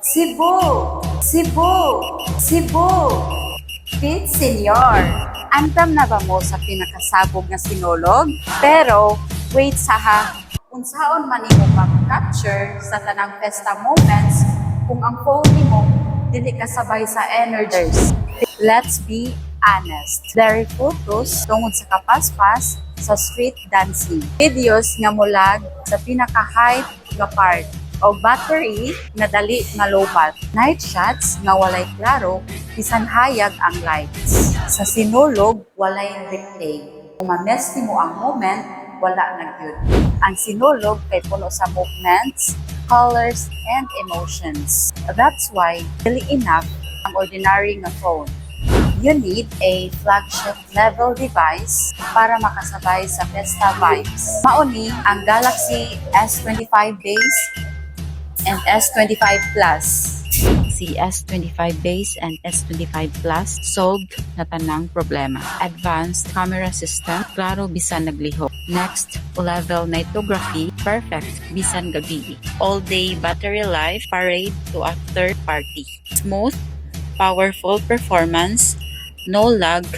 Cebu! Cebu! Cebu! Pete Senior, andam na ba mo sa pinakasabog nga sinulog? Pero, wait sa ha, unsaon man imo mag-capture sa tanang festa moments kung ang phone nimo dili kasabay sa energies. Let's be honest. There photos tungod sa kapaspas sa street dancing. Videos nga mulag sa pinaka-height nga part o battery na dali nga lobat. Night shots nga walay klaro bisan hayag ang lights. Sa sinulog walay replay. Kung ma-miss mo ang moment, wala na gyud. Ang sinulog kay puno sa movements, colors, and emotions. That's why dili enough ang ordinary nga phone. You need a flagship level device para makasabay sa Festa vibes. Mauni ang Galaxy S25 base and S25 Plus. Si S25 base and S25 Plus solved na tanang problema. Advanced camera system, klaro bisan nagliho. Next level nitography, perfect bisan gabi. All day battery life, parade to a third party. Smooth, powerful performance, no lag,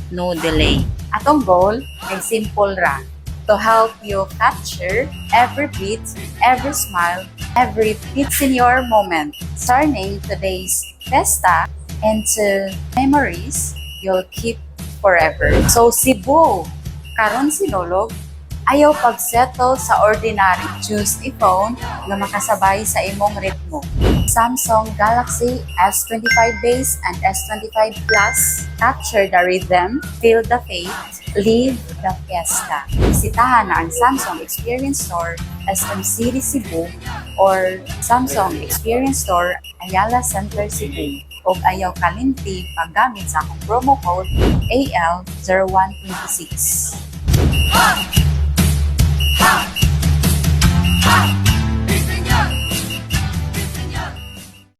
no delay. Atong goal ay simple ra. To help you capture every beat, every smile, every Pete Senior moment, turning today's festa into memories you'll keep forever. So Cebu, karon sinulog, ayaw pag-settle sa ordinary. Choose a phone na makasabay sa imong ritmo. Samsung Galaxy S25 base and S25 Plus. Capture the rhythm, feel the faith, live the fiesta. Bisitahan na ang Samsung Experience Store, SM City Cebu, or Samsung Experience Store, Ayala Center Cebu. Kung ayaw kalimti paggamit sa akong promo code AL0126.